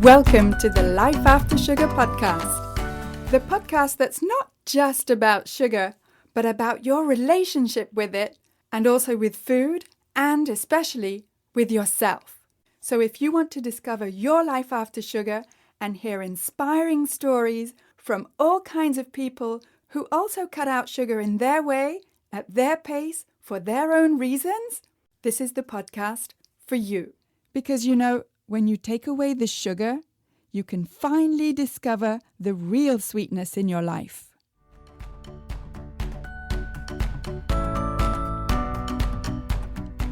Welcome to the Life After Sugar podcast, the podcast that's not just about sugar, but about your relationship with it and also with food and especially with yourself. So if you want to discover your life after sugar and hear inspiring stories from all kinds of people who also cut out sugar in their way, at their pace, for their own reasons, this is the podcast for you. Because when you take away the sugar, you can finally discover the real sweetness in your life.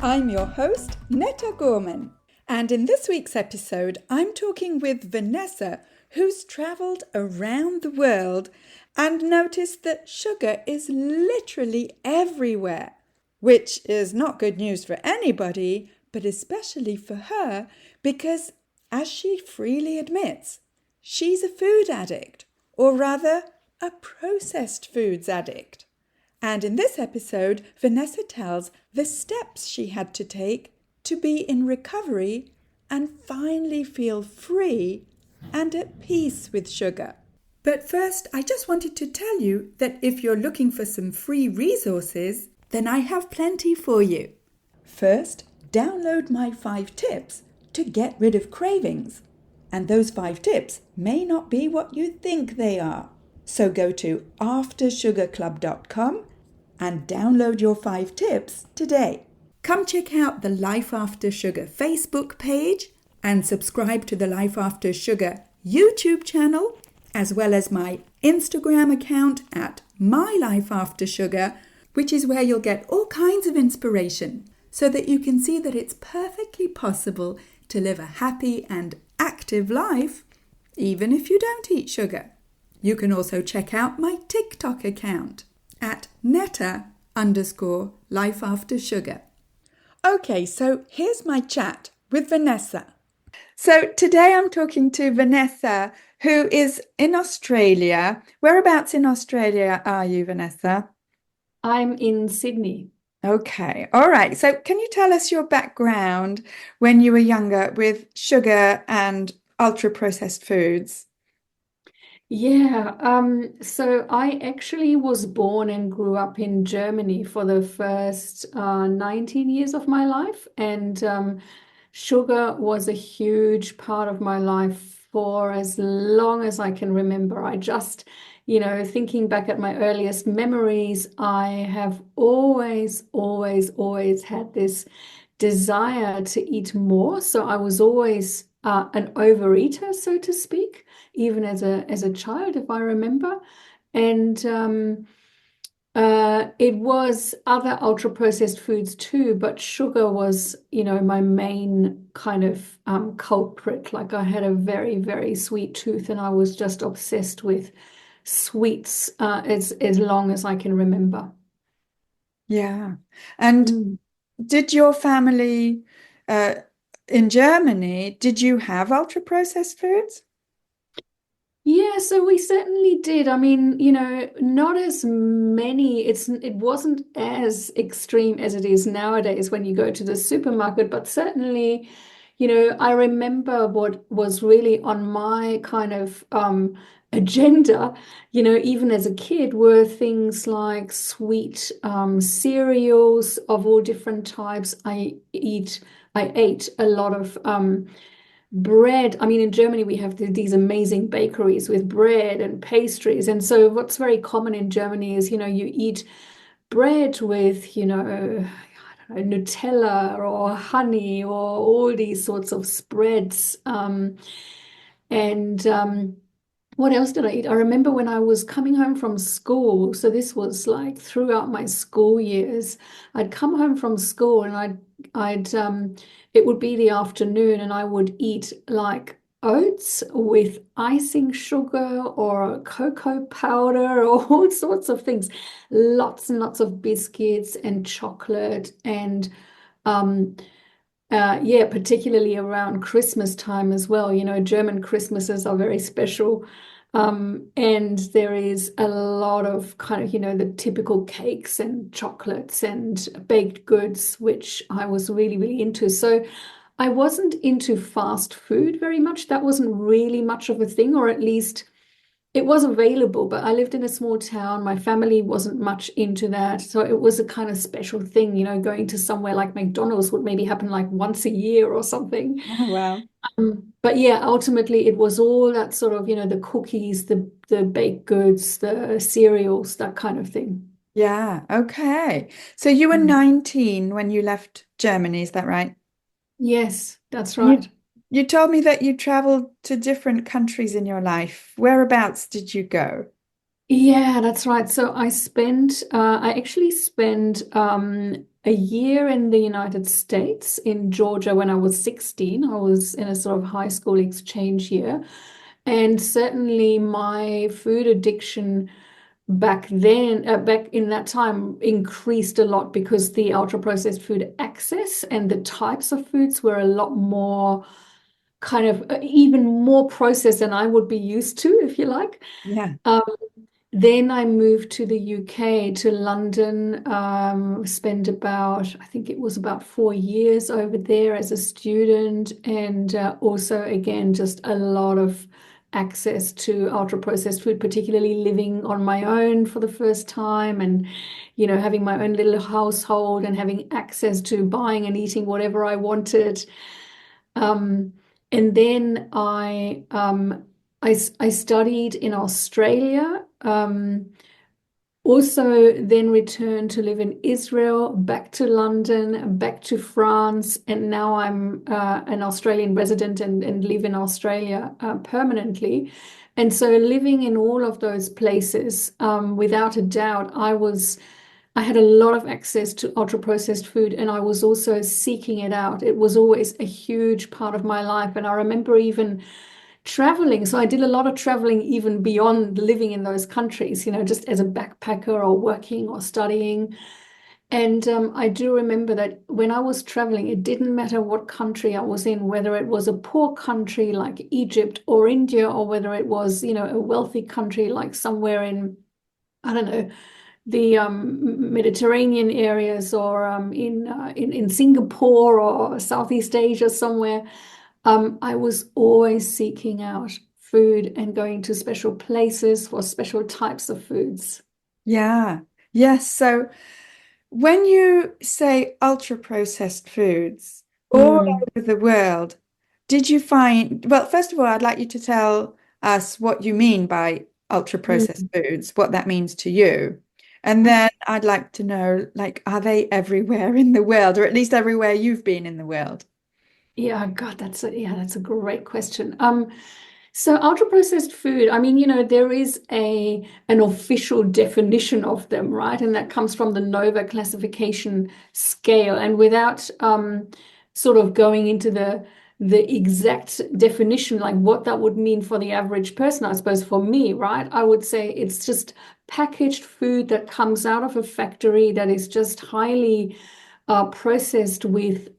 I'm your host, Netta Gorman, and in this week's episode, I'm talking with Vanessa, who's travelled around the world and noticed that sugar is literally everywhere, which is not good news for anybody, but especially for her, because, as she freely admits, she's a food addict, or rather, a processed foods addict. And in this episode, Vanessa tells the steps she had to take to be in recovery and finally feel free and at peace with sugar. But first, I just wanted to tell you that if you're looking for some free resources, then I have plenty for you. First, download my 5 tips to get rid of cravings. And those 5 tips may not be what you think they are. So go to aftersugarclub.com and download your 5 tips today. Come check out the Life After Sugar Facebook page and subscribe to the Life After Sugar YouTube channel, as well as my Instagram account at MyLifeAfterSugar, which is where you'll get all kinds of inspiration so that you can see that it's perfectly possible to live a happy and active life, even if you don't eat sugar. You can also check out my TikTok account at Netta_lifeaftersugar. Okay, so here's my chat with Vanessa. So today I'm talking to Vanessa, who is in Australia. Whereabouts in Australia are you, Vanessa? I'm in Sydney. Okay, all right. So can you tell us your background when you were younger with sugar and ultra-processed foods? So I actually was born and grew up in Germany for the first 19 years of my life, and sugar was a huge part of my life for as long as I can remember. Thinking back at my earliest memories, I have always had this desire to eat more. So I was always an overeater, so to speak, even as a child, if I remember. And it was other ultra processed foods too, but sugar was, my main kind of culprit. Like I had a very, very sweet tooth, and I was just obsessed with sweets as long as I can remember. Yeah. And Mm. did your family in Germany, did you have ultra-processed foods? Yeah, so we certainly did. I mean, not as many. It wasn't as extreme as it is nowadays when you go to the supermarket, but certainly, I remember what was really on my kind of agenda, even as a kid, were things like sweet cereals of all different types. I ate a lot of bread. I mean, in Germany, we have these amazing bakeries with bread and pastries. And so, what's very common in Germany is, you eat bread with, I don't know, Nutella or honey or all these sorts of spreads. And what else did I eat? I remember when I was coming home from school. So, this was like throughout my school years. I'd come home from school and it would be the afternoon, and I would eat like oats with icing sugar or cocoa powder or all sorts of things, lots and lots of biscuits and chocolate and um, yeah, particularly around Christmas time as well. German Christmases are very special. And there is a lot of kind of, the typical cakes and chocolates and baked goods, which I was really, really into. So I wasn't into fast food very much. That wasn't really much of a thing, or at least it was available, but I lived in a small town. My family wasn't much into that. So it was a kind of special thing, going to somewhere like McDonald's would maybe happen like once a year or something. Oh, wow. But yeah, ultimately it was all that sort of, the cookies, the baked goods, the cereals, that kind of thing. Yeah, okay. So you were Mm. 19 when you left Germany, is that right? Yes, that's And right. you told me that you traveled to different countries in your life. Whereabouts did you go? Yeah, that's right. So I actually spent a year in the United States in Georgia when I was 16. I was in a sort of high school exchange year. And certainly my food addiction back in that time increased a lot because the ultra processed food access and the types of foods were a lot more kind of even more processed than I would be used to, if you like. Yeah. Um, then I moved to the UK, to London, spent I think it was about 4 years over there as a student, and also, again, just a lot of access to ultra processed food, particularly living on my own for the first time and, having my own little household and having access to buying and eating whatever I wanted. Um, and then I studied in Australia. Also, then returned to live in Israel, back to London, back to France, and now I'm an Australian resident and live in Australia permanently. And so, living in all of those places, without a doubt, I had a lot of access to ultra processed food, and I was also seeking it out. It was always a huge part of my life, and I remember even traveling. So I did a lot of traveling even beyond living in those countries, just as a backpacker or working or studying. And I do remember that when I was traveling, it didn't matter what country I was in, whether it was a poor country like Egypt or India, or whether it was, a wealthy country like somewhere in, I don't know, the Mediterranean areas, or in Singapore or Southeast Asia somewhere. I was always seeking out food and going to special places for special types of foods. Yeah. Yes. So when you say ultra processed foods all Mm, over the world, did you find, well, first of all, I'd like you to tell us what you mean by ultra processed mm. foods, what that means to you. And then I'd like to know, like, are they everywhere in the world, or at least everywhere you've been in the world? Yeah, God, that's a great question. So ultra processed food, I mean, there is an official definition of them, right? And that comes from the NOVA classification scale. And without sort of going into the exact definition, like what that would mean for the average person, I suppose for me, right? I would say it's just packaged food that comes out of a factory that is just highly processed with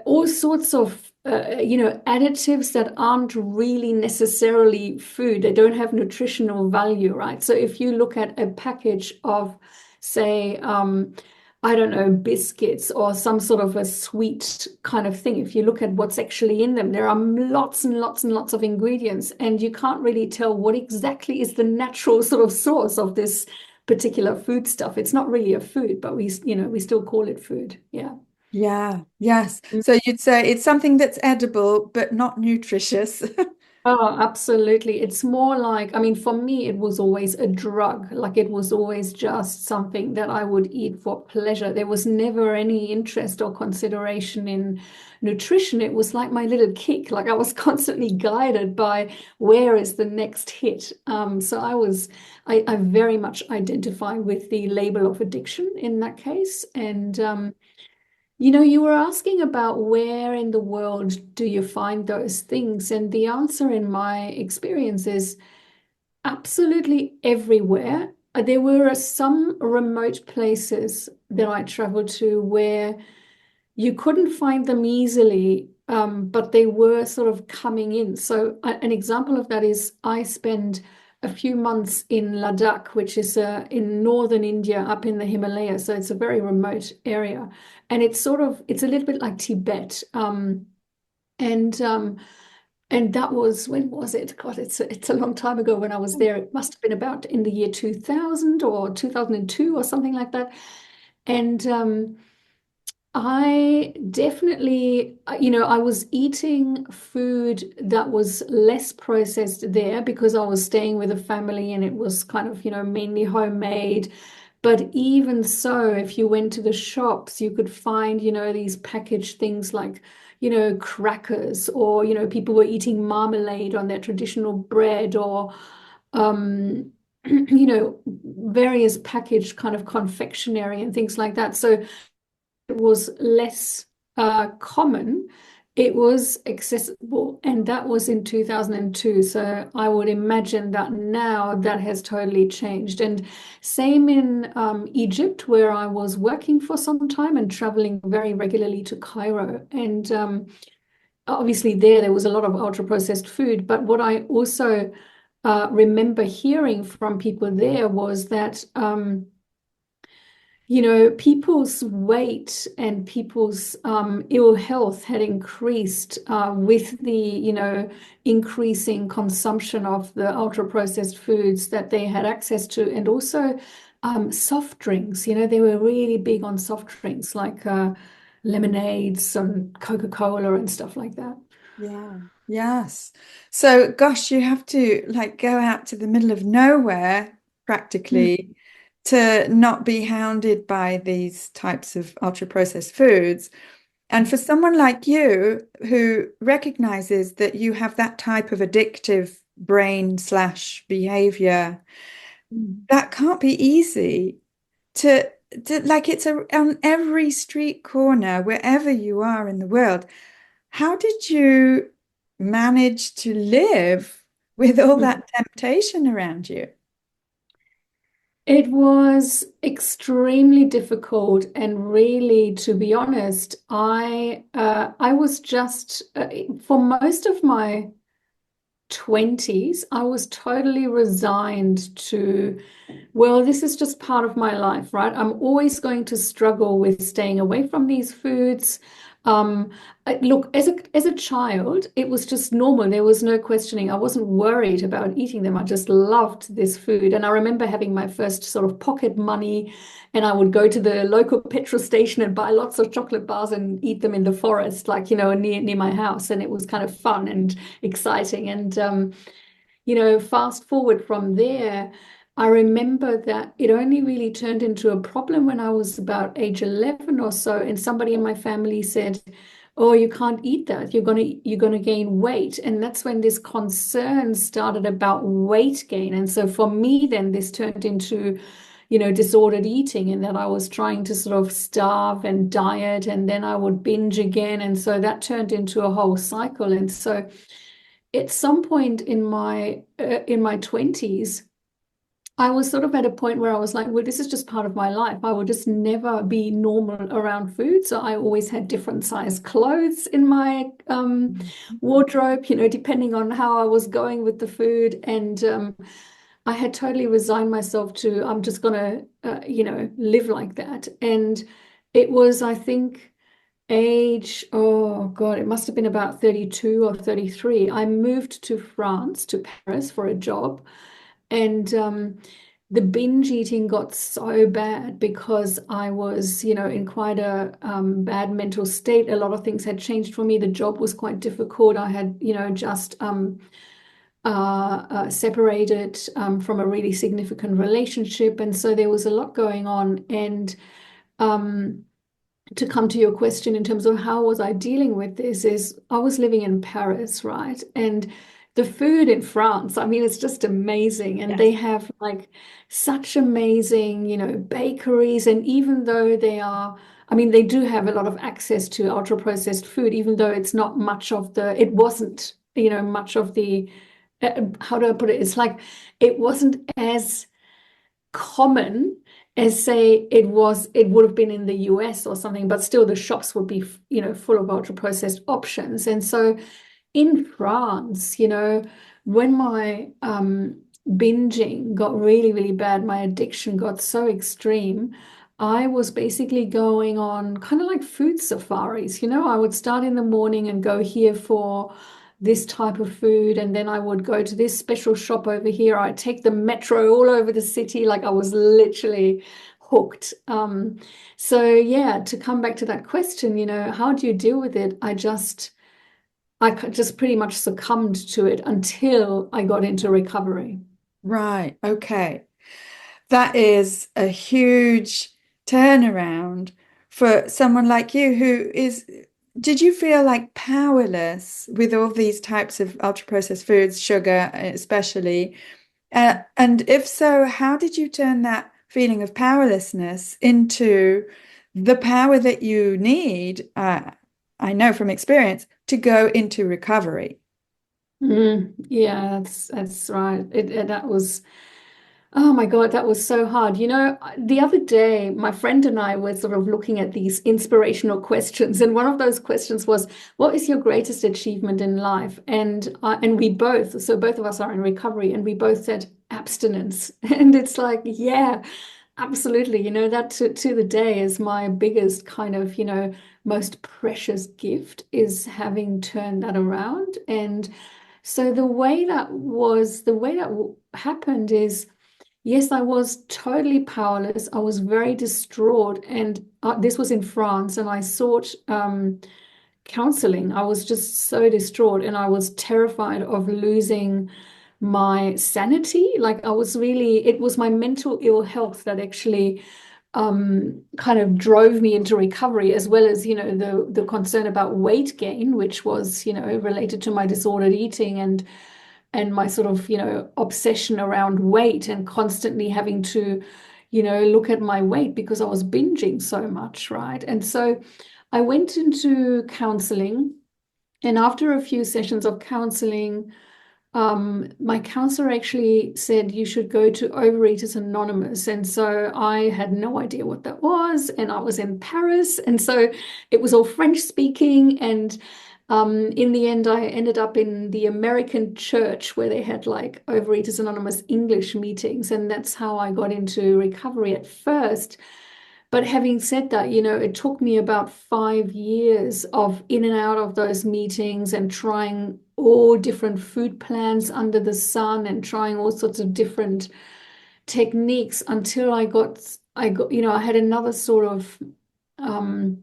all sorts of additives that aren't really necessarily food. They don't have nutritional value, right? So if you look at a package of, say, I don't know, biscuits or some sort of a sweet kind of thing, if you look at what's actually in them, there are lots and lots and lots of ingredients, and you can't really tell what exactly is the natural sort of source of this particular food stuff. It's not really a food, but we still call it food. Yeah. Yeah, yes. So you'd say it's something that's edible but not nutritious. Oh, absolutely. It's more like, I mean, for me, it was always a drug. Like it was always just something that I would eat for pleasure. There was never any interest or consideration in nutrition. It was like my little kick. Like I was constantly guided by where is the next hit. So I very much identify with the label of addiction in that case. And you were asking about where in the world do you find those things? And the answer in my experience is absolutely everywhere. There were some remote places that I traveled to where you couldn't find them easily, but they were sort of coming in. So, an example of that is I spend a few months in Ladakh, which is in northern India, up in the Himalayas. So it's a very remote area, and it's a little bit like Tibet. And that was, when was it? God, it's a long time ago when I was there. It must have been about in the year 2000 or 2002 or something like that. And I definitely, I was eating food that was less processed there because I was staying with a family and it was kind of, mainly homemade. But even so, if you went to the shops, you could find, these packaged things like, crackers, or, people were eating marmalade on their traditional bread, or, various packaged kind of confectionery and things like that. So it was less common, it was accessible, and that was in 2002. So I would imagine that now that has totally changed. And same in Egypt, where I was working for some time and traveling very regularly to Cairo. And obviously, there was a lot of ultra processed food. But what I also remember hearing from people there was that. People's weight and people's ill health had increased with the, increasing consumption of the ultra processed foods that they had access to, and also soft drinks. They were really big on soft drinks like lemonades and Coca-Cola and stuff like that. Yeah. Yes. So, gosh, you have to like go out to the middle of nowhere Mm, practically to not be hounded by these types of ultra processed foods. And for someone like you who recognizes that you have that type of addictive brain slash behavior, mm. that can't be easy to, like it's on every street corner, wherever you are in the world. How did you manage to live with all Mm. that temptation around you? It was extremely difficult, and really, to be honest, I was just for most of my 20s, I was totally resigned to, well, this is just part of my life, right? I'm always going to struggle with staying away from these foods. Um, Look, as a child, it was just normal. There was no questioning. I wasn't worried about eating them. I just loved this food. And I remember having my first sort of pocket money, and I would go to the local petrol station and buy lots of chocolate bars and eat them in the forest, like, near my house. And it was kind of fun and exciting. And fast forward from there, I remember that it only really turned into a problem when I was about age 11 or so, and somebody in my family said, "Oh, you can't eat that. You're gonna gain weight." And that's when this concern started about weight gain. And so for me, then this turned into, disordered eating, and that I was trying to sort of starve and diet, and then I would binge again. And so that turned into a whole cycle. And so at some point in my 20s, I was sort of at a point where I was like, well, this is just part of my life. I would just never be normal around food. So I always had different size clothes in my wardrobe, depending on how I was going with the food. And I had totally resigned myself to, I'm just gonna, live like that. And it was, I think, age, oh God, it must have been about 32 or 33. I moved to France, to Paris for a job. And the binge eating got so bad because I was, in quite a bad mental state. A lot of things had changed for me. The job was quite difficult. I had, just separated from a really significant relationship. And so there was a lot going on. And um, to come to your question in terms of how was I dealing with this, is I was living in Paris, right? And the food in France, I mean, it's just amazing. And Yes. they have like such amazing, bakeries. And even though I mean, they do have a lot of access to ultra processed food, even though it's not much of it wasn't, much of the, how do I put it? It's like it wasn't as common as, say, it would have been in the US or something, but still the shops would be, full of ultra processed options. And so in France, when my binging got really, really bad, my addiction got so extreme, I was basically going on kind of like food safaris. I would start in the morning and go here for this type of food, and then I would go to this special shop over here. I'd take the metro all over the city, like I was literally hooked. So yeah, to come back to that question, how do you deal with it? I just pretty much succumbed to it until I got into recovery. Right. Okay. That is a huge turnaround for someone like you who is. Did you feel like powerless with all these types of ultra processed foods, sugar especially? And if so, how did you turn that feeling of powerlessness into the power that you need? I know from experience to go into recovery. Yeah, that's right. That was, oh my God, that was so hard. The other day, my friend and I were sort of looking at these inspirational questions, and one of those questions was, "What is your greatest achievement in life?" And we both, so both of us are in recovery, and we both said abstinence. And it's like, yeah, absolutely. That to the day is my biggest kind of, most precious gift is having turned that around. And so the way that happened is, yes, I was totally powerless. I was very distraught, and this was in France, and I sought counseling. I was just so distraught, and I was terrified of losing my sanity. Like it was my mental ill health that actually kind of drove me into recovery, as well as, the concern about weight gain, which was, related to my disordered eating and my sort of, obsession around weight and constantly having to, look at my weight because I was binging so much, right? And so I went into counseling, and after a few sessions of counseling, my counselor actually said you should go to Overeaters Anonymous. And so I had no idea what that was. And I was in Paris. And so it was all French speaking. And in the end, I ended up in the American church where they had like Overeaters Anonymous English meetings. And that's how I got into recovery at first. But having said that, it took me about 5 years of in and out of those meetings and trying all different food plans under the sun and trying all sorts of different techniques until I got, I had another sort of, um,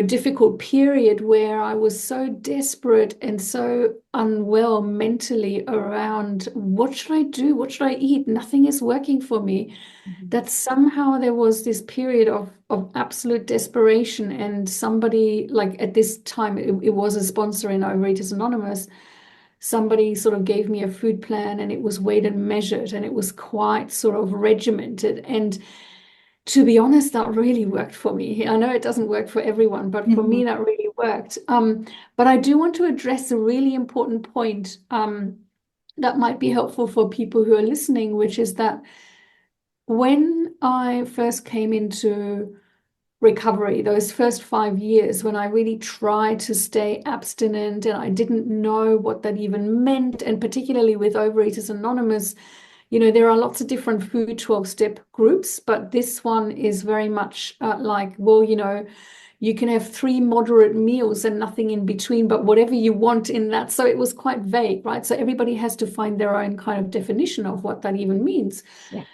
difficult period where I was so desperate and so unwell mentally around what should I do? What should I eat? Nothing is working for me, Mhm. that somehow there was this period of absolute desperation, and somebody, like at this time it was a sponsor in Overeaters Anonymous, somebody sort of gave me a food plan, and it was weighed and measured, and it was quite sort of regimented, and to be honest, that really worked for me. I know it doesn't work for everyone, but for Mhm. me that really worked. But I do want to address a really important point, that might be helpful for people who are listening, which is that when I first came into recovery, those first 5 years, when I really tried to stay abstinent and I didn't know what that even meant, and particularly with Overeaters Anonymous, there are lots of different food 12-step groups, but this one is very much like, well, you can have 3 moderate meals and nothing in between, but whatever you want in that. So it was quite vague, right? So everybody has to find their own kind of definition of what that even means. Yeah.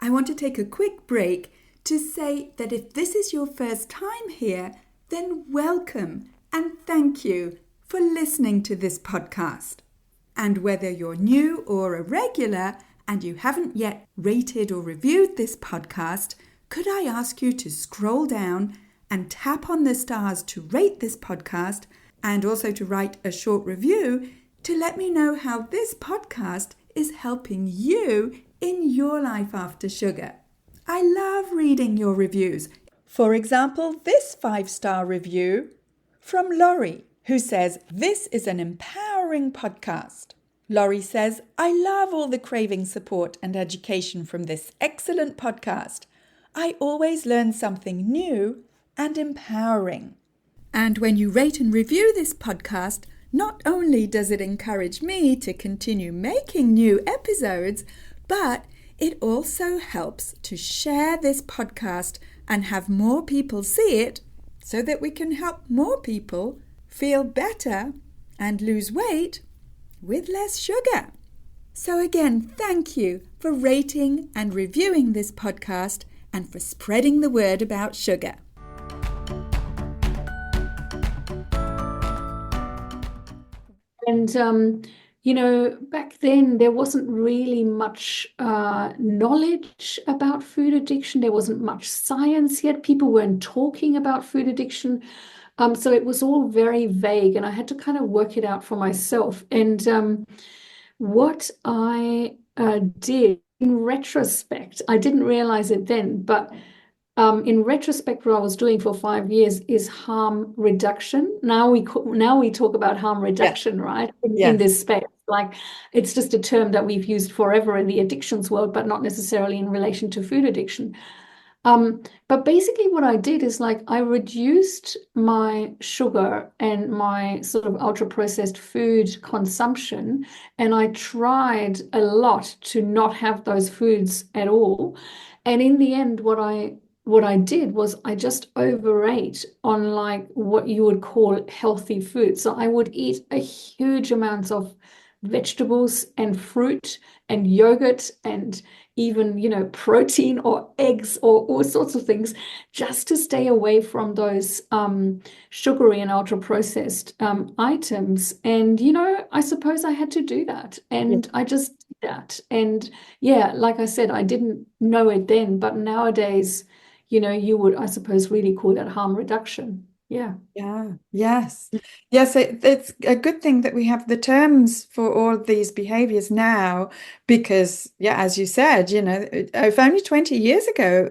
I want to take a quick break to say that if this is your first time here, then welcome and thank you for listening to this podcast. And whether you're new or a regular and you haven't yet rated or reviewed this podcast, could I ask you to scroll down and tap on the stars to rate this podcast and also to write a short review to let me know how this podcast is helping you in your life after sugar. I love reading your reviews. For example, this 5-star review from Laurie, who says, "This is an empowering podcast." Laurie says, "I love all the craving support and education from this excellent podcast. I always learn something new and empowering." And when you rate and review this podcast, not only does it encourage me to continue making new episodes, but it also helps to share this podcast and have more people see it so that we can help more people feel better and lose weight with less sugar. So again, thank you for rating and reviewing this podcast and for spreading the word about sugar. And back then there wasn't really much knowledge about food addiction. There wasn't much science yet. People weren't talking about food addiction. So it was all very vague, and I had to kind of work it out for myself. And what I did in retrospect, I didn't realize it then, but in retrospect, what I was doing for 5 years is harm reduction. Now we talk about harm Yes, reduction, right? In yes, this space, like it's just a term that we've used forever in the addictions world, but not necessarily in relation to food addiction. But basically what I did is like I reduced my sugar and my sort of ultra processed food consumption, and I tried a lot to not have those foods at all. And in the end, what I did was I just overate on like what you would call healthy food. So I would eat a huge amounts of vegetables and fruit and yogurt and even, protein or eggs or all sorts of things just to stay away from those sugary and ultra processed items. And, I suppose I had to do that. yes. And I just did that. And yeah, like I said, I didn't know it then, but nowadays, you would, I suppose, really call that harm reduction. Yeah. Yeah, yes. Yes, it's a good thing that we have the terms for all of these behaviors now because, yeah, as you said, if only 20 years ago,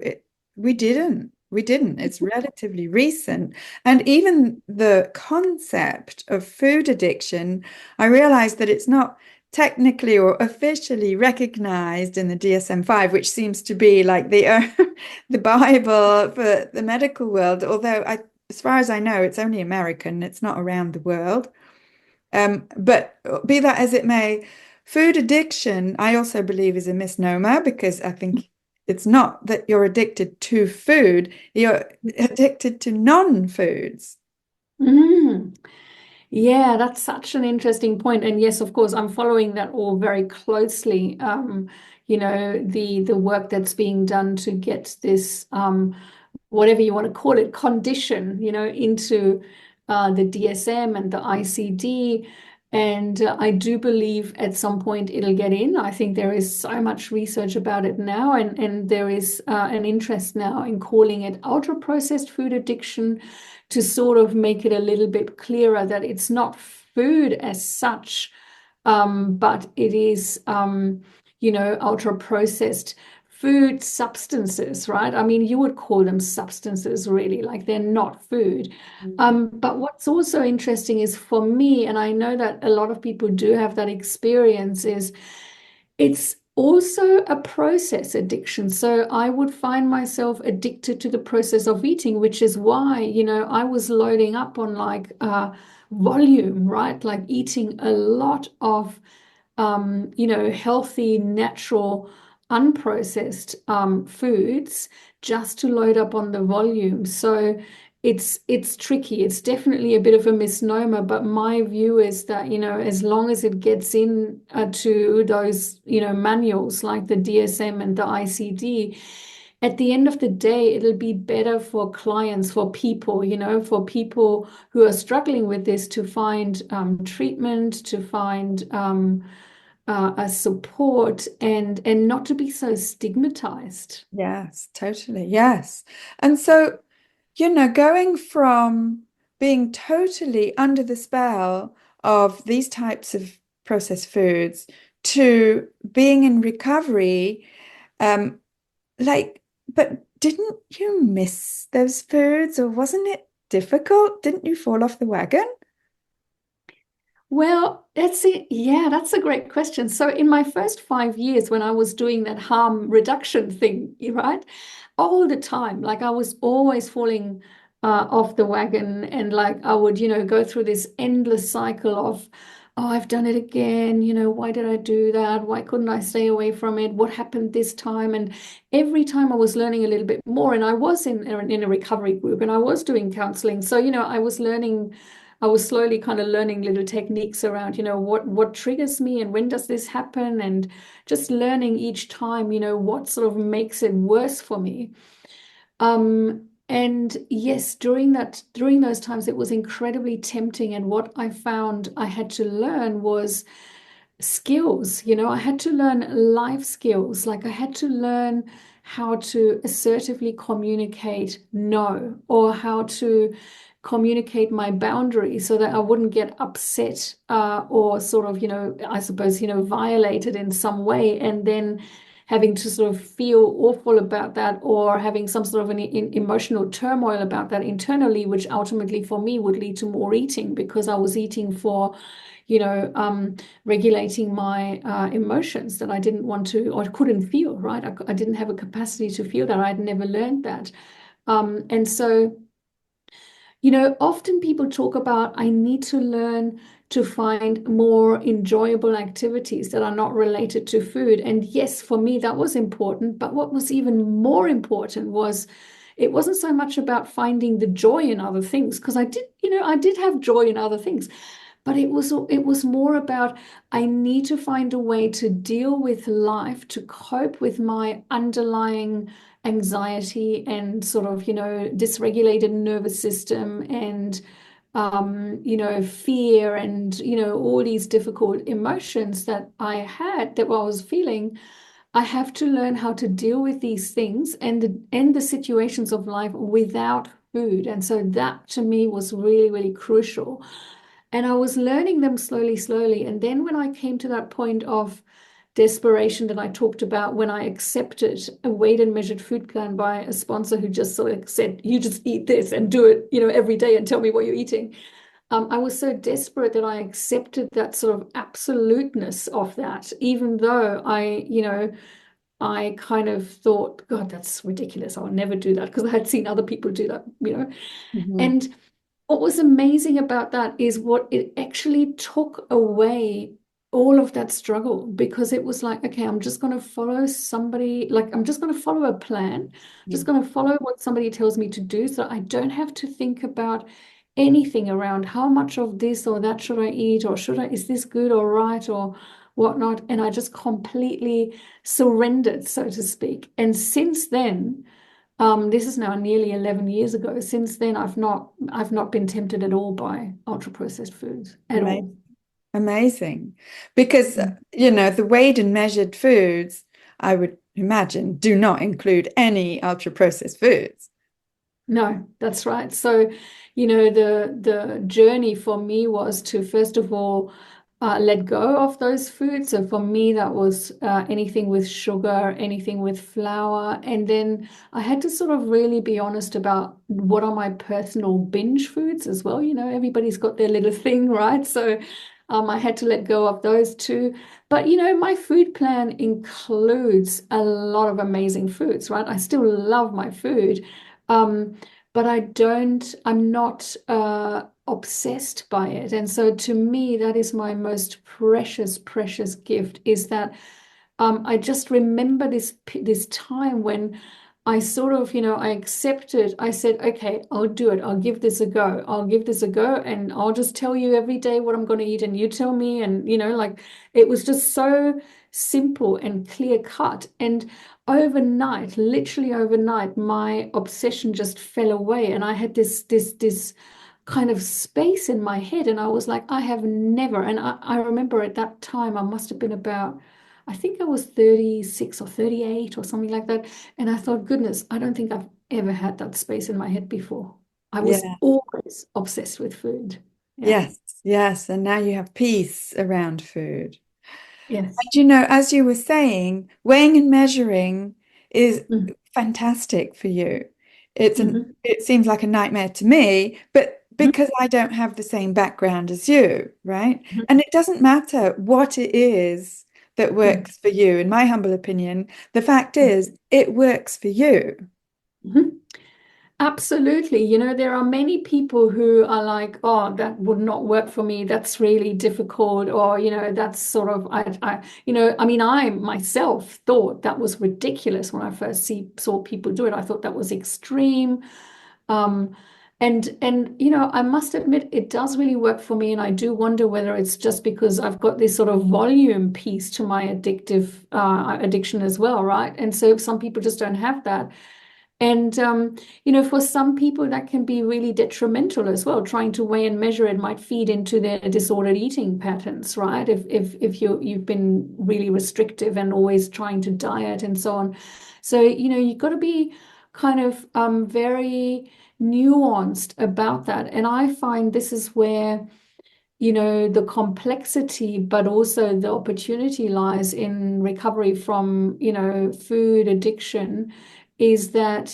we didn't. We didn't. It's relatively recent. And even the concept of food addiction, I realized that it's not technically or officially recognized in the DSM-5, which seems to be like the Bible for the medical world, although as far as I know, it's only American, it's not around the world. But be that as it may, food addiction, I also believe, is a misnomer because I think it's not that you're addicted to food, you're addicted to non-foods. Mm. Yeah, that's such an interesting point. And yes, of course, I'm following that all very closely. The work that's being done to get this whatever you want to call it, condition, into the DSM and the ICD. And I do believe at some point it'll get in. I think there is so much research about it now, and there is an interest now in calling it ultra processed food addiction to sort of make it a little bit clearer that it's not food as such, but it is, ultra processed food substances, right? I mean, you would call them substances really, like they're not food. But what's also interesting is for me, and I know that a lot of people do have that experience, is it's also a process addiction. So I would find myself addicted to the process of eating, which is why, I was loading up on like volume, right? Like eating a lot of healthy, natural, unprocessed foods just to load up on the volume. So it's tricky. It's definitely a bit of a misnomer, but my view is that, as long as it gets in to those, manuals like the DSM and the ICD, at the end of the day, it'll be better for clients, for people, for people who are struggling with this to find treatment, to find a support and not to be so stigmatized. Yes, totally. Yes. And so, going from being totally under the spell of these types of processed foods to being in recovery, um, but didn't you miss those foods or wasn't it difficult? Didn't you fall off the wagon? Well, that's it. Yeah, that's a great question. So, in my first 5 years, when I was doing that harm reduction thing, right, all the time, like I was always falling off the wagon, and like I would, go through this endless cycle of, oh, I've done it again. Why did I do that? Why couldn't I stay away from it? What happened this time? And every time I was learning a little bit more, and I was in a recovery group, and I was doing counseling. So, I was learning. I was slowly kind of learning little techniques around, what triggers me and when does this happen, and just learning each time, what sort of makes it worse for me. And yes, during those times, it was incredibly tempting. And what I found I had to learn was skills. I had to learn life skills. Like I had to learn how to assertively communicate no, or how to communicate my boundaries so that I wouldn't get upset, or sort of, I suppose, violated in some way, and then having to sort of feel awful about that, or having some sort of an emotional turmoil about that internally, which ultimately for me would lead to more eating, because I was eating for, regulating my emotions that I didn't want to or couldn't feel, right? I didn't have a capacity to feel that. I'd never learned that. And so, often people talk about, I need to learn to find more enjoyable activities that are not related to food. And yes, for me, that was important. But what was even more important was, it wasn't so much about finding the joy in other things, because I did have joy in other things. But it was more about, I need to find a way to deal with life, to cope with my underlying anxiety and sort of, dysregulated nervous system, and fear, and all these difficult emotions that I had, that I was feeling. I have to learn how to deal with these things and the situations of life without food. And so that to me was really, really crucial. And I was learning them slowly, slowly. And then when I came to that point of desperation that I talked about, when I accepted a weighed and measured food plan by a sponsor who just sort of said, you just eat this and do it, every day, and tell me what you're eating. I was so desperate that I accepted that sort of absoluteness of that, even though I kind of thought, God, that's ridiculous. I'll never do that, because I had seen other people do that. Mhm. And what was amazing about that is what it actually took away all of that struggle, because it was like, okay, I'm just going to follow somebody, like I'm just going to follow a plan, just going to follow what somebody tells me to do, so I don't have to think about anything around how much of this or that should I eat, or is this good or right or whatnot. And I just completely surrendered, so to speak. And since then, this is now nearly 11 years ago. Since then, I've not been tempted at all by ultra processed foods at Amazing. all. Amazing. Because, Mm. the weighed and measured foods, I would imagine, do not include any ultra processed foods. No, that's right. So, the journey for me was to first of all let go of those foods. So for me, that was anything with sugar, anything with flour, and then I had to sort of really be honest about what are my personal binge foods as well. Everybody's got their little thing, right? So I had to let go of those too. But my food plan includes a lot of amazing foods, right? I still love my food. Um, but I'm not obsessed by it. And so to me, that is my most precious, precious gift, is that I just remember this time when I sort of, I accepted, I said, okay, I'll do it. I'll give this a go. I'll give this a go, and I'll just tell you every day what I'm going to eat, and you tell me. And, like it was just so simple and clear cut. And overnight, literally overnight, my obsession just fell away. And I had this kind of space in my head. And I was like, I have never, and I remember at that time, I must have been about, I think I was 36 or 38 or something like that. And I thought, goodness, I don't think I've ever had that space in my head before. I was Yeah. always obsessed with food. Yeah. Yes. Yes. And now you have peace around food. Yes. And as you were saying, weighing and measuring is Mm. fantastic for you. Mhm. It seems like a nightmare to me, but Mhm. because I don't have the same background as you, right? Mhm. And it doesn't matter what it is that Mm. works for you, in my humble opinion, the fact is it works for you. Mhm. Absolutely. There are many people who are like, oh, that would not work for me. That's really difficult. Or, that's sort of, I mean, I myself thought that was ridiculous when I first saw people do it. I thought that was extreme. Um, and I must admit, it does really work for me. And I do wonder whether it's just because I've got this sort of volume piece to my addiction as well, right? And so some people just don't have that. And for some people that can be really detrimental as well. Trying to weigh and measure it might feed into their disordered eating patterns, right? If you've been really restrictive and always trying to diet and so on. So, you've got to be kind of very nuanced about that. And I find this is where the complexity, but also the opportunity lies in recovery from, food addiction, is that,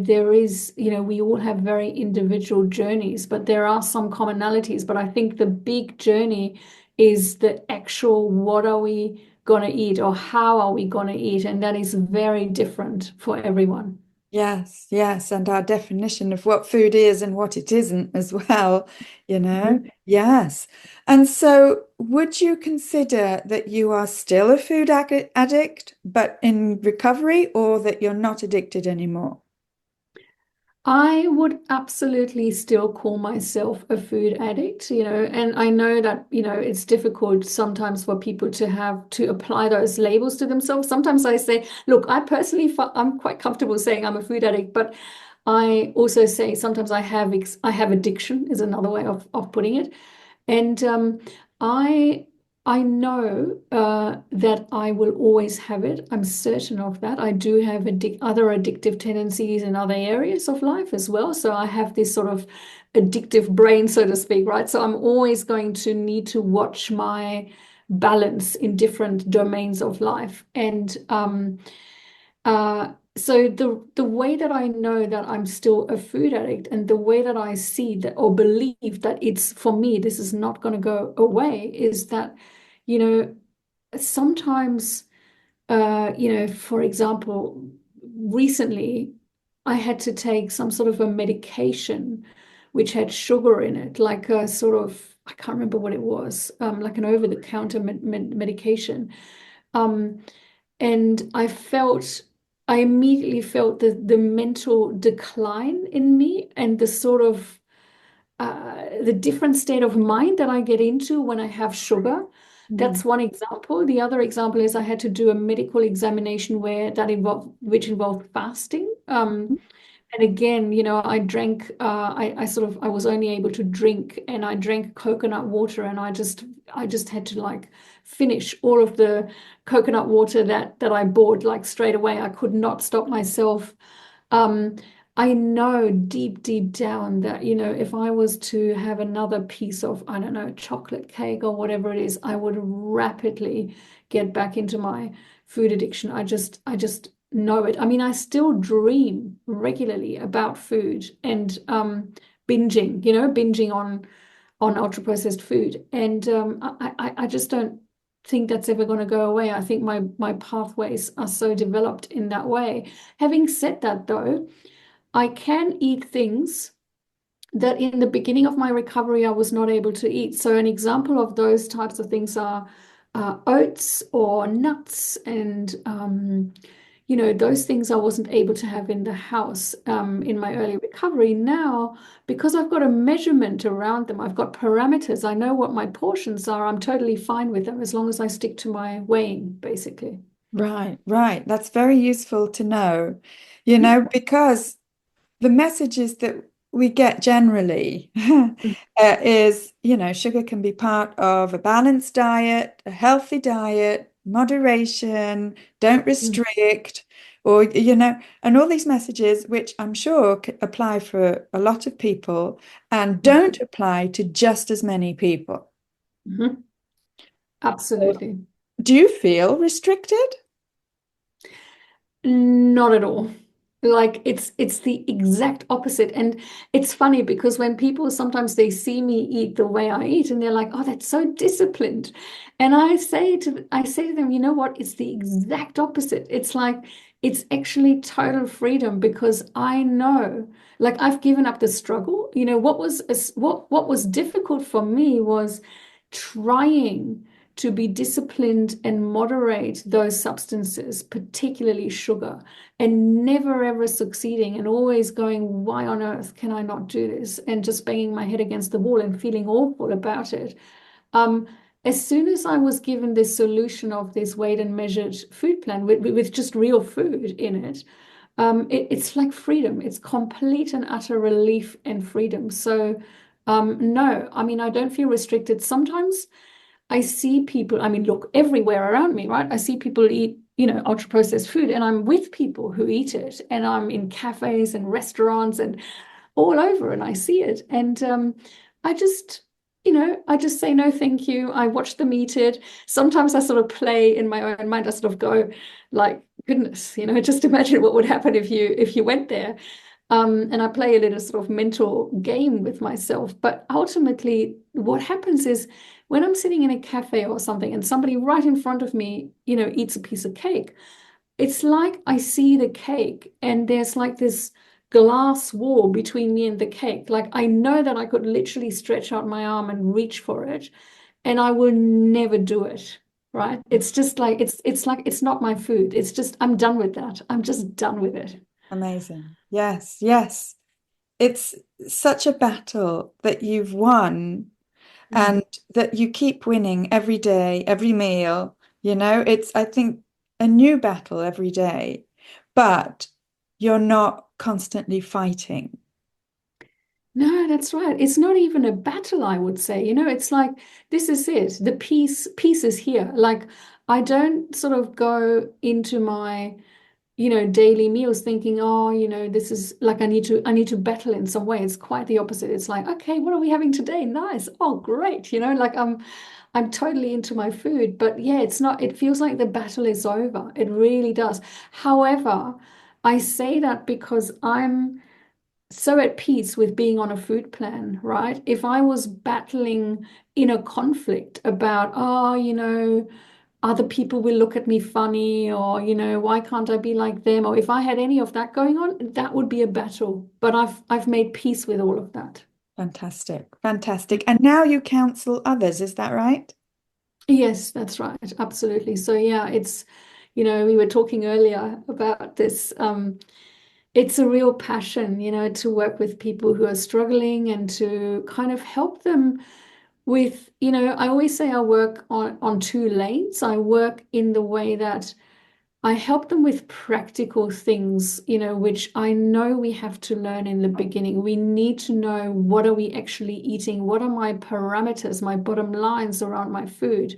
there is, we all have very individual journeys, but there are some commonalities. But I think the big journey is the actual what are we going to eat or how are we going to eat? And that is very different for everyone. Yes, yes, and our definition of what food is and what it isn't as well, you know. Mhm. Yes. And so, would you consider that you are still a food addict, but in recovery, or that you're not addicted anymore? I would absolutely still call myself a food addict, and I know that, it's difficult sometimes for people to apply those labels to themselves. Sometimes I say, look, I'm quite comfortable saying I'm a food addict, but I also say sometimes I have addiction is another way of putting it. And I I know that I will always have it. I'm certain of that. I do have other addictive tendencies in other areas of life as well. So I have this sort of addictive brain, so to speak, right? So I'm always going to need to watch my balance in different domains of life. And so the way that I know that I'm still a food addict and the way that I see that or believe that it's for me, this is not going to go away, is that, you know, sometimes, for example, recently I had to take some sort of a medication which had sugar in it, like a sort of, I can't remember what it was, like an over-the-counter medication. Um, and I immediately felt the mental decline in me and the sort of the different state of mind that I get into when I have sugar. Mm. That's one example. The other example is I had to do a medical examination which involved fasting. And again, I drank, I was only able to drink and I drank coconut water and I just had to like finish all of the coconut water that I bought like straight away. I could not stop myself. Um, I know deep, deep down that, if I was to have another piece of, I don't know, chocolate cake or whatever it is, I would rapidly get back into my food addiction. I just know it. I mean, I still dream regularly about food and binging on ultra processed food. And I just don't think that's ever going to go away. I think my pathways are so developed in that way. Having said that, though, I can eat things that in the beginning of my recovery I was not able to eat. So an example of those types of things are oats or nuts and those things I wasn't able to have in the house in my early recovery. Now, because I've got a measurement around them, I've got parameters, I know what my portions are, I'm totally fine with them as long as I stick to my weighing, basically. Right, right. That's very useful to know, Mhm. because the messages that we get generally is, sugar can be part of a balanced diet, a healthy diet, moderation, don't Mhm. restrict, or, and all these messages, which I'm sure apply for a lot of people and don't apply to just as many people. Mhm. Absolutely. Do you feel restricted? Not at all. Like it's the exact opposite. And it's funny because when people sometimes they see me eat the way I eat and they're like, "Oh, that's so disciplined." And I say to them, "You know what? It's the exact opposite. It's like it's actually total freedom because I know, like I've given up the struggle. What was difficult for me was trying to be disciplined and moderate those substances, particularly sugar, and never ever succeeding and always going, why on earth can I not do this? And just banging my head against the wall and feeling awful about it. Um, as soon as I was given this solution of this weighed and measured food plan with just real food in it, it's like freedom. It's complete and utter relief and freedom. So, no, I mean, I don't feel restricted. Sometimes I see people, I mean, look, everywhere around me, right? I see people eat, ultra processed food, and I'm with people who eat it, and I'm in cafes and restaurants and all over, and I see it. And I just, I just say no, thank you. I watch them eat it. Sometimes I sort of play in my own mind. I sort of go, like, goodness, just imagine what would happen if you went there. And I play a little sort of mental game with myself. But ultimately, what happens is when I'm sitting in a cafe or something and somebody right in front of me, eats a piece of cake, it's like I see the cake and there's like this glass wall between me and the cake. Like I know that I could literally stretch out my arm and reach for it, and I will never do it. Right? It's just like it's like it's not my food. It's just I'm done with that. I'm just done with it. Amazing. Yes, yes. It's such a battle that you've won Mm. and that you keep winning every day, every meal. It's, I think, a new battle every day, but you're not constantly fighting. No, that's right. It's not even a battle, I would say. It's like this is it. The peace is here. Like I don't sort of go into my daily meals thinking, oh, this is like I need to battle in some way. It's quite the opposite. It's like, okay, what are we having today? Nice. Oh, great. Like I'm totally into my food. But yeah, it's not, it feels like the battle is over. It really does. However, I say that because I'm so at peace with being on a food plan, right? If I was battling in a conflict about, oh, other people will look at me funny, or, why can't I be like them? Or if I had any of that going on, that would be a battle. But I've made peace with all of that. Fantastic, fantastic. And now you counsel others, is that right? Yes, that's right. Absolutely. So yeah, we were talking earlier about this. It's a real passion, to work with people who are struggling and to kind of help them with, I always say I work on two lanes. I work in the way that I help them with practical things, which I know we have to learn in the beginning. We need to know, what are we actually eating? What are my parameters, my bottom lines around my food?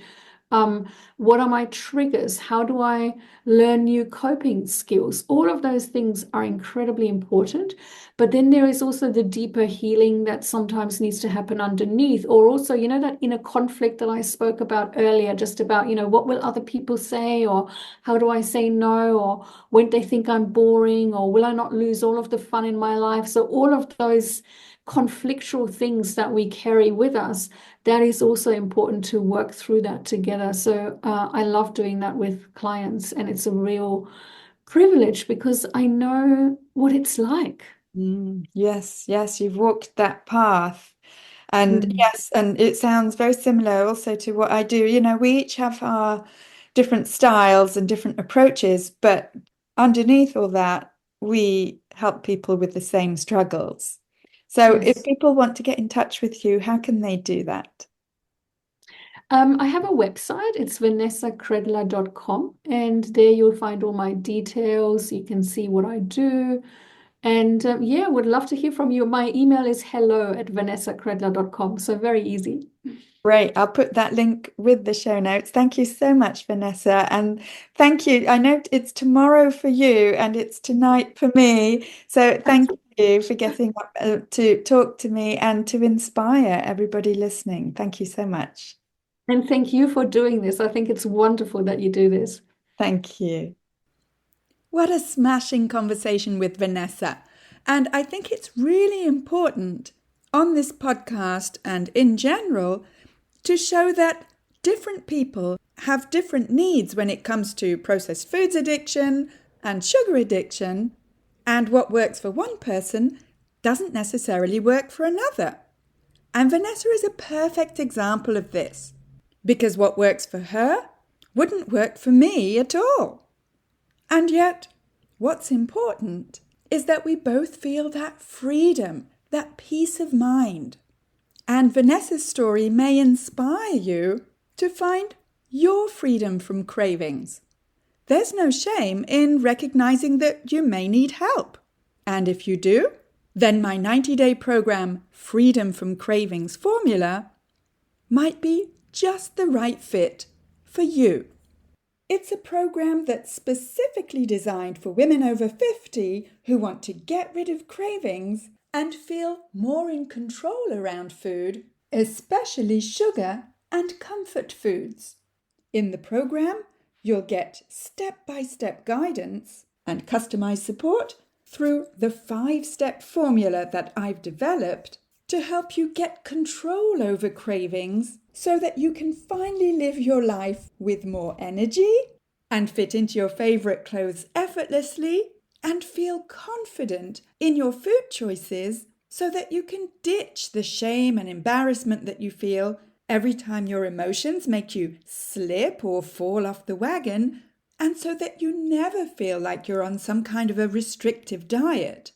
What are my triggers? How do I learn new coping skills? All of those things are incredibly important. But then there is also the deeper healing that sometimes needs to happen underneath, or also, that inner conflict that I spoke about earlier, just about, what will other people say, or how do I say no, or won't they think I'm boring, or will I not lose all of the fun in my life? So all of those conflictual things that we carry with us, that is also important to work through that together. So I love doing that with clients, and it's a real privilege because I know what it's like. Yes, yes, you've walked that path. And Mm. yes, and it sounds very similar also to what I do. We each have our different styles and different approaches, but underneath all that, we help people with the same struggles. So if Yes. people want to get in touch with you, how can they do that? I have a website. It's vanessakredler.com, and there you'll find all my details. You can see what I do. And yeah, would love to hear from you. My email is hello@vanessakredler.com. So very easy. Great. I'll put that link with the show notes. Thank you so much, Vanessa. And thank you. I know it's tomorrow for you and it's tonight for me. So thank you for getting up to talk to me and to inspire everybody listening. Thank you so much. And thank you for doing this. I think it's wonderful that you do this. Thank you. What a smashing conversation with Vanessa. And I think it's really important on this podcast and in general to show that different people have different needs when it comes to processed foods addiction and sugar addiction, and what works for one person doesn't necessarily work for another. And Vanessa is a perfect example of this, because what works for her wouldn't work for me at all. And yet, what's important is that we both feel that freedom, that peace of mind. And Vanessa's story may inspire you to find your freedom from cravings. There's no shame in recognizing that you may need help. And if you do, then my 90-day program, Freedom from Cravings Formula, might be just the right fit for you. It's a program that's specifically designed for women over 50 who want to get rid of cravings and feel more in control around food, especially sugar and comfort foods. In the program, you'll get step-by-step guidance and customized support through the 5-step formula that I've developed to help you get control over cravings so that you can finally live your life with more energy and fit into your favorite clothes effortlessly and feel confident in your food choices so that you can ditch the shame and embarrassment that you feel every time your emotions make you slip or fall off the wagon, and so that you never feel like you're on some kind of a restrictive diet.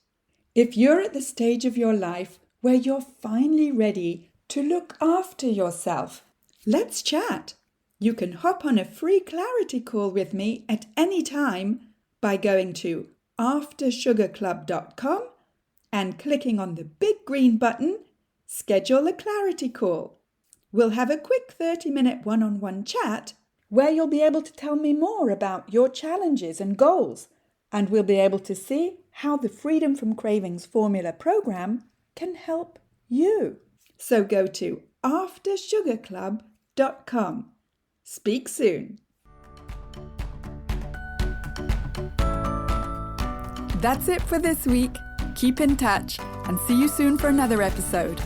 If you're at the stage of your life where you're finally ready to look after yourself, let's chat. You can hop on a free clarity call with me at any time by going to aftersugarclub.com and clicking on the big green button, Schedule a Clarity Call. We'll have a quick 30-minute one-on-one chat where you'll be able to tell me more about your challenges and goals, and we'll be able to see how the Freedom from Cravings Formula program can help you. So go to aftersugarclub.com. Speak soon. That's it for this week. Keep in touch and see you soon for another episode.